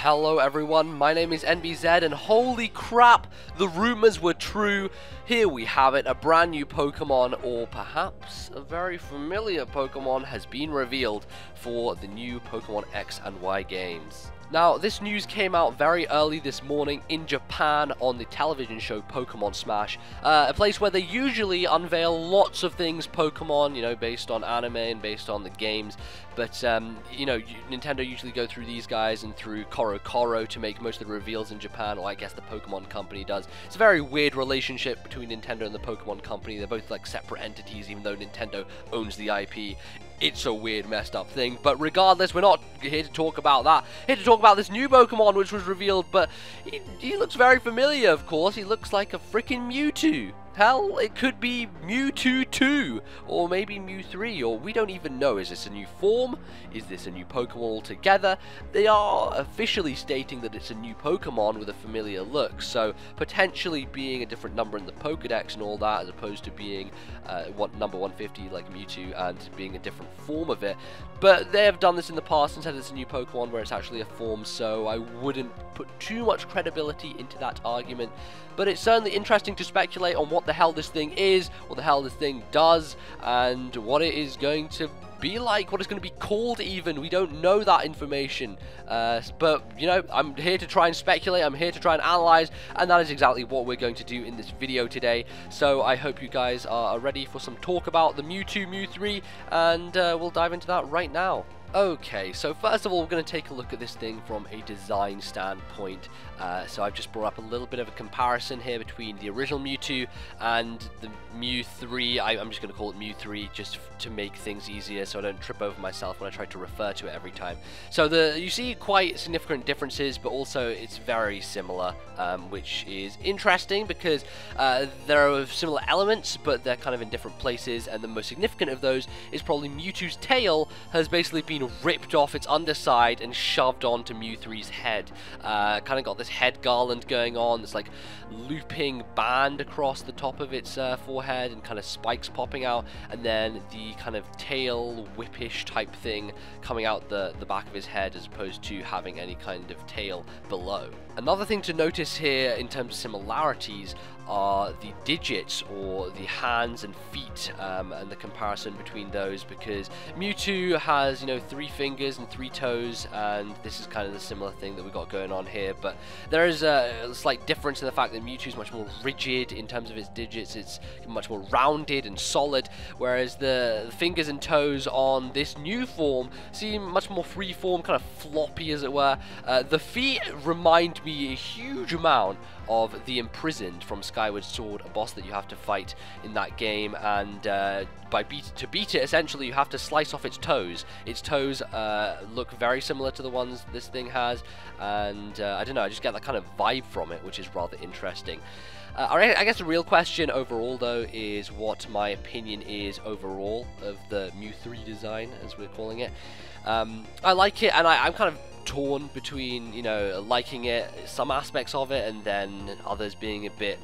Hello everyone, my name is NBZ and holy crap, the rumors were true. Here we have it, a brand new Pokemon, or perhaps a very familiar Pokemon, has been revealed for the new Pokemon X and Y games. Now, this news came out very early this morning in Japan on the television show Pokemon Smash, a place where they usually unveil lots of things Pokemon, based on anime and based on the games, but, Nintendo usually go through these guys and through Koro to make most of the reveals in Japan, or I guess the Pokemon Company does. It's a very weird relationship between Nintendo and the Pokemon Company. They're both like separate entities, even though Nintendo owns the IP. It's a weird, messed up thing, but regardless, we're not here to talk about that. Here to talk about this new Pokemon which was revealed, but he looks very familiar, of course. He looks like a freaking Mewtwo. Hell, it could be Mewtwo 2, or maybe Mewthree, or we don't even know. Is this a new form? Is this a new Pokemon altogether? They are officially stating that it's a new Pokemon with a familiar look, so potentially being a different number in the Pokedex and all that, as opposed to being number 150 like Mewtwo and being a different form of it. But they have done this in the past and said it's a new Pokemon where it's actually a form, so I wouldn't put too much credibility into that argument. But it's certainly interesting to speculate on what the hell this thing is, what the hell this thing does, and what it is going to be like, what it's going to be called even. We don't know that information, but I'm here to try and speculate, I'm here to try and analyze, and that is exactly what we're going to do in this video today. So I hope you guys are ready for some talk about the Mewtwo, Mewthree, and we'll dive into that right now. Okay, so first of all, we're going to take a look at this thing from a design standpoint. So I've just brought up a little bit of a comparison here between the original Mewtwo and the Mewthree. I'm just going to call it Mewthree just to make things easier so I don't trip over myself when I try to refer to it every time. So you see quite significant differences, but also it's very similar, which is interesting because there are similar elements, but they're kind of in different places, and the most significant of those is probably Mewtwo's tail has basically been ripped off its underside and shoved onto Mewthree's head. Kind of got this head garland going on, this like looping band across the top of its forehead and kind of spikes popping out, and then the kind of tail whippish type thing coming out the back of his head as opposed to having any kind of tail below. Another thing to notice here in terms of similarities are the digits, or the hands and feet, and the comparison between those, because Mewtwo has 3 fingers and 3 toes, and this is kind of the similar thing that we got going on here, but there is a slight difference in the fact that Mewtwo is much more rigid in terms of its digits. It's much more rounded and solid, whereas the fingers and toes on this new form seem much more free form, kind of floppy as it were. The feet remind me a huge amount of the Imprisoned from Skyward Sword, a boss that you have to fight in that game, and to beat it, essentially you have to slice off its toes. Its toes look very similar to the ones this thing has, and I don't know, I just get that kind of vibe from it, which is rather interesting. I guess the real question overall, though, is what my opinion is overall of the Mewthree design, as we're calling it. I like it, and I'm kind of torn between, liking it, some aspects of it, and then others being a bit,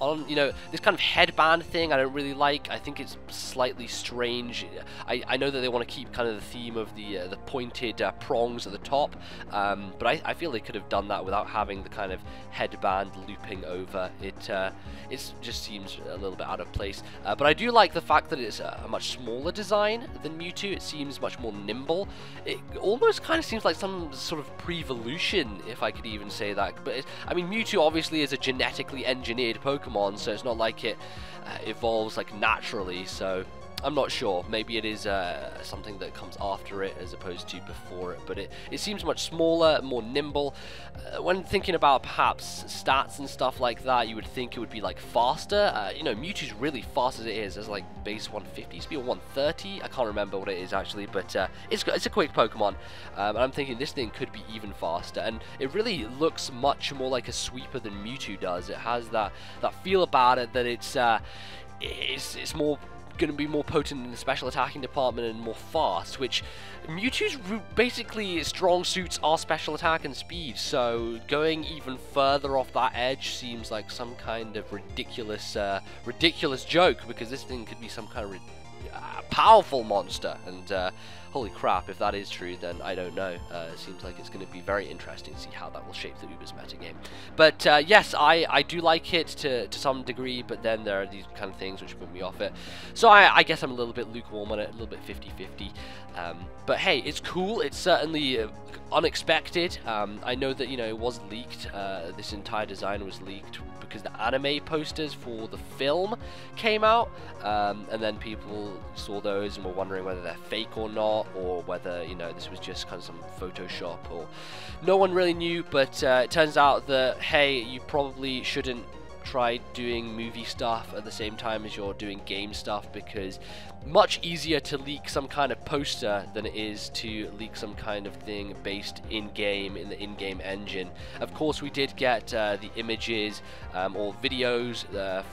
on, this kind of headband thing I don't really like. I think it's slightly strange. I know that they want to keep kind of the theme of the pointed prongs at the top, but I feel they could have done that without having the kind of headband looping over it. It just seems a little bit out of place, but I do like the fact that it's a much smaller design than Mewtwo. It seems much more nimble. It almost kind of seems like some sort of pre-evolution, if I could even say that. But Mewtwo obviously is a genetically engineered Pokemon, so it's not like it evolves like naturally, so I'm not sure. Maybe it is something that comes after it as opposed to before it, but it seems much smaller, more nimble. When thinking about perhaps stats and stuff like that, you would think it would be like faster. Mewtwo's really fast as it is. It's like base 150, speed 130. I can't remember what it is actually, but it's a quick Pokemon, and I'm thinking this thing could be even faster. And it really looks much more like a sweeper than Mewtwo does. It has that feel about it that it's more going to be more potent in the special attacking department and more fast, which Mewtwo's basically strong suits are special attack and speed, so going even further off that edge seems like some kind of ridiculous joke, because this thing could be some kind of powerful monster. And holy crap, if that is true, then I don't know. It seems like it's going to be very interesting to see how that will shape the Uber's metagame. But yes, I do like it to some degree, but then there are these kind of things which put me off it. So I guess I'm a little bit lukewarm on it, a little bit 50-50. But hey, it's cool. It's certainly unexpected. I know that, you know, it was leaked. This entire design was leaked because the anime posters for the film came out, and then people saw those and were wondering whether they're fake or not, or whether, you know, this was just kind of some Photoshop, or no one really knew. But it turns out that, hey, you probably shouldn't try doing movie stuff at the same time as you're doing game stuff, because much easier to leak some kind of poster than it is to leak some kind of thing based in-game, in the in-game engine. Of course, we did get the images or videos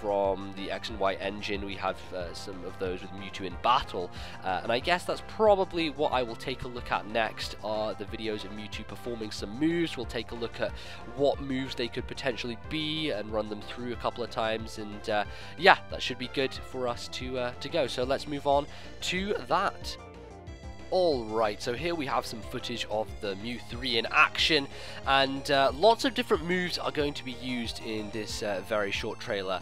from the X and Y engine. We have some of those with Mewtwo in battle, and I guess that's probably what I will take a look at next, are the videos of Mewtwo performing some moves. We'll take a look at what moves they could potentially be and run them through a couple of times, and yeah, that should be good for us to go. So let's move on to that. Alright, so here we have some footage of the Mewthree in action, and lots of different moves are going to be used in this very short trailer,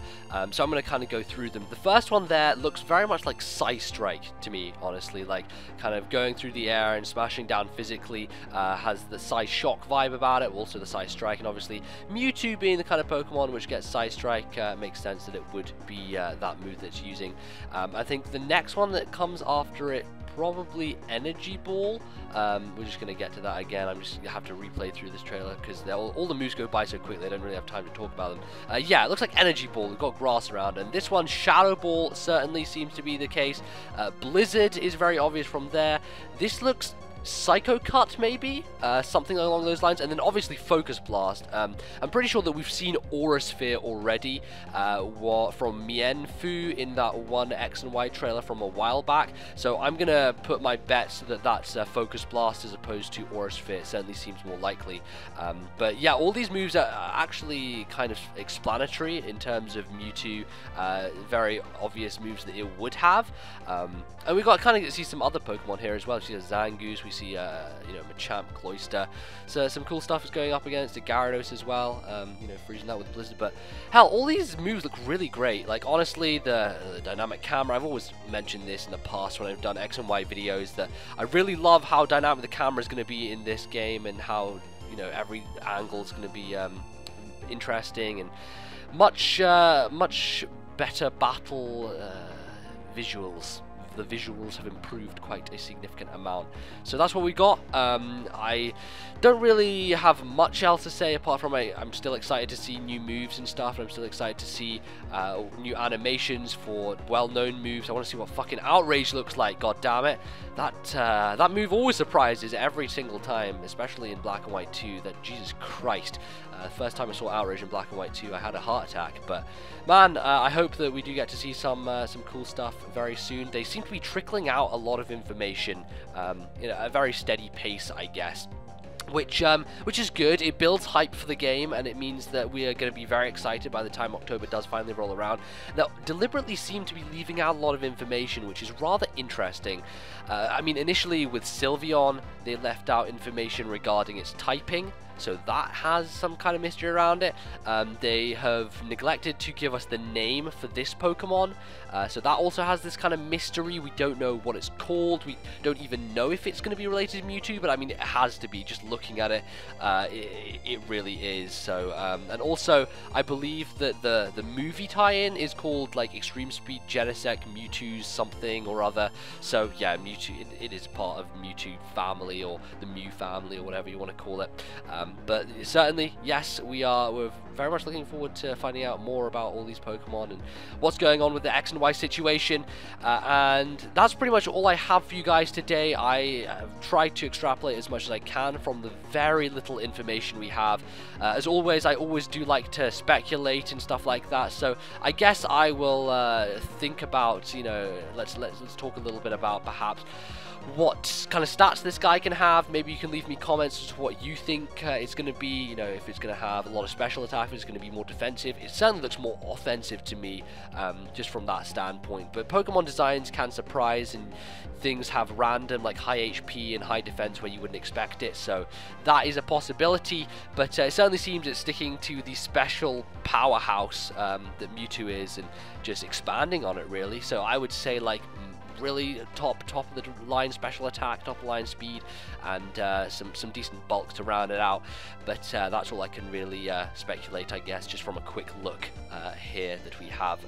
so I'm going to kind of go through them. The first one there looks very much like Psy Strike to me, honestly, like kind of going through the air and smashing down physically, has the Psy Shock vibe about it, also the Psy Strike, and obviously Mewtwo being the kind of Pokemon which gets Psy Strike, makes sense that it would be that move that's using. I think the next one that comes after it, probably Energy Ball. We're just going to get to that again. I'm just going to have to replay through this trailer because all the moves go by so quickly I don't really have time to talk about them. Yeah, it looks like Energy Ball. We've got grass around, and this one, Shadow Ball, certainly seems to be the case. Blizzard is very obvious from there. This looks Psycho Cut, maybe? Something along those lines. And then obviously Focus Blast. I'm pretty sure that we've seen Aura Sphere already from Mienfoo in that one X and Y trailer from a while back. So I'm going to put my bets that that's Focus Blast as opposed to Aura Sphere. It certainly seems more likely. But yeah, all these moves are actually kind of explanatory in terms of Mewtwo. Very obvious moves that it would have. And we got kind of see some other Pokemon here as well. We see a Zangoose, we see you know, Machamp, Cloyster. So some cool stuff is going up against a Gyarados as well. You know, freezing that with Blizzard. But hell, all these moves look really great. Like honestly, the dynamic camera. I've always mentioned this in the past when I've done X and Y videos, that I really love how dynamic the camera is going to be in this game, and how, you know, every angle is going to be interesting, and much better battle visuals. The visuals have improved quite a significant amount. So that's what we got. I don't really have much else to say apart from I'm still excited to see new moves and stuff, and I'm still excited to see new animations for well-known moves. I want to see what fucking Outrage looks like, god damn it. That move always surprises every single time, especially in Black and White 2. That, Jesus Christ. The first time I saw Outrage in Black and White 2, I had a heart attack. But man, I hope that we do get to see some cool stuff very soon. They seem to be trickling out a lot of information in a very steady pace, I guess. Which is good. It builds hype for the game, and it means that we are going to be very excited by the time October does finally roll around. Now, deliberately seem to be leaving out a lot of information, which is rather interesting. I mean, initially with Sylveon, they left out information regarding its typing, so that has some kind of mystery around it. They have neglected to give us the name for this Pokemon, so that also has this kind of mystery. We don't know what it's called. We don't even know if it's going to be related to Mewtwo, but I mean, it has to be. Just looking at it, it really is. So, and also, I believe that the movie tie-in is called like Extreme Speed Genesect Mewtwo something or other. So yeah, Mewtwo, it is part of Mewtwo family, or the Mew family, or whatever you want to call it. But certainly, yes, we're very much looking forward to finding out more about all these Pokemon and what's going on with the X and Y situation. And that's pretty much all I have for you guys today. I have tried to extrapolate as much as I can from the very little information we have. As always, I always do like to speculate and stuff like that. So I guess I will think about, you know, let's talk a little bit about perhaps what kind of stats this guy can have. Maybe you can leave me comments as to what you think it's going to be, you know, if it's going to have a lot of special attack, if it's going to be more defensive. It certainly looks more offensive to me, just from that standpoint. But Pokemon designs can surprise, and things have random, like, high HP and high defense where you wouldn't expect it, so that is a possibility. But it certainly seems it's sticking to the special powerhouse that Mewtwo is, and just expanding on it, really. So I would say, like, really top of the line special attack, top of the line speed, and some decent bulk to round it out. But that's all I can really speculate, I guess, just from a quick look here that we have.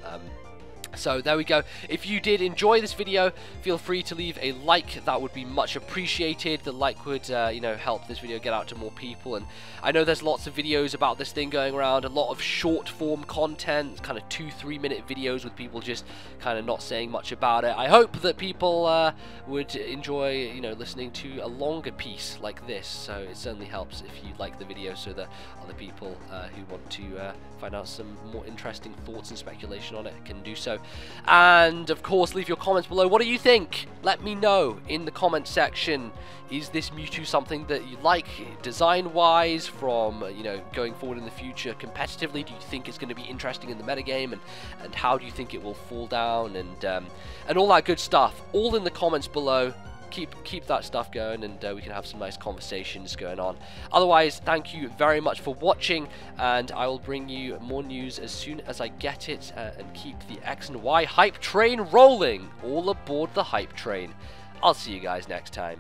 So there we go. If you did enjoy this video, feel free to leave a like. That would be much appreciated. The like would, you know, help this video get out to more people. And I know there's lots of videos about this thing going around, a lot of short form content, kind of 2-3 minute videos with people just kind of not saying much about it. I hope that people would enjoy, you know, listening to a longer piece like this. So it certainly helps if you like the video, so that other people who want to find out some more interesting thoughts and speculation on it can do so. And of course, leave your comments below. What do you think? Let me know in the comment section. Is this Mewtwo something that you like design wise, from you know, going forward in the future competitively? Do you think it's going to be interesting in the metagame, and how do you think it will fall down, and all that good stuff? All in the comments below. Keep that stuff going, and we can have some nice conversations going on. Otherwise, thank you very much for watching, and I will bring you more news as soon as I get it, and keep the X and Y hype train rolling. All aboard the hype train. I'll see you guys next time.